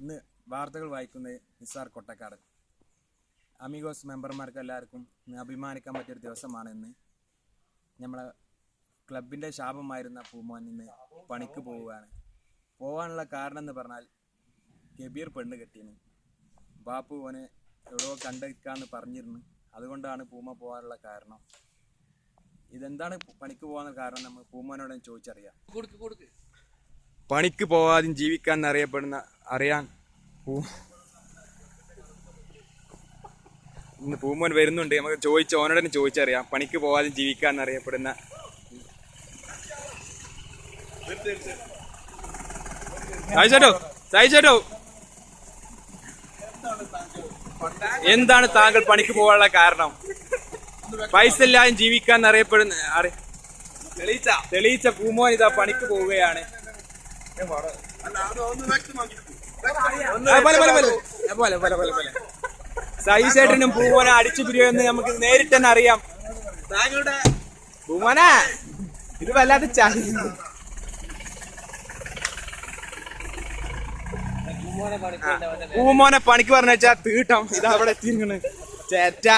ഇന്ന് വാർത്തകൾ വായിക്കുന്നത് നിസാർ കൊട്ടക്കാട്. അമിഗോസ് മെമ്പർമാർക്ക് എല്ലാവർക്കും അഭിമാനിക്കാൻ പറ്റിയൊരു ദിവസമാണ് ഇന്ന്. നമ്മളെ ക്ലബിൻ്റെ ശാപമായിരുന്ന പൂമോൻ ഇന്ന് പണിക്ക് പോവുകയാണ്. പോകാനുള്ള കാരണം എന്ന് പറഞ്ഞാൽ കബീർ പെണ്ണ് കെട്ടിന്. ബാപ്പു ഓനെ എവിടെയോ കണ്ടെടുക്കാന്ന് പറഞ്ഞിരുന്നു. അതുകൊണ്ടാണ് പൂമ പോകാനുള്ള കാരണം. ഇതെന്താണ് പണിക്ക് പോകാനുള്ള കാരണം നമ്മൾ പൂമോനോട് ചോദിച്ചറിയാം. പണിക്ക് പോകാതെ ജീവിക്കാൻ അറിയാൻ ഇന്ന് പൂമോൻ വരുന്നുണ്ട്. നമുക്ക് ഓനോട് തന്നെ ചോദിച്ചറിയാം. പണിക്ക് പോകാതെ ജീവിക്കാൻ അറിയപ്പെടുന്ന സായിച്ചേട്ടോ, എന്താണ് താങ്കൾ പണിക്ക് പോകാനുള്ള കാരണം? പൈസ ഇല്ലാതെ ജീവിക്കാൻ അറിയപ്പെടുന്ന തെളിയിച്ച പൂമോൻ ഇതാ പണിക്ക് പോവുകയാണ്. സൈസേട്ടനും പൂമോനെ അടിച്ചു പിരിയുമെന്ന് നമുക്ക് നേരിട്ട് തന്നെ അറിയാം. പൂമോനെ ഇത് വല്ലാതെ പൂമോനെ പണിക്ക് പറഞ്ഞാ തീട്ടം ഇതാ അവിടെ എത്തിയിരിക്കണ് ചേറ്റ.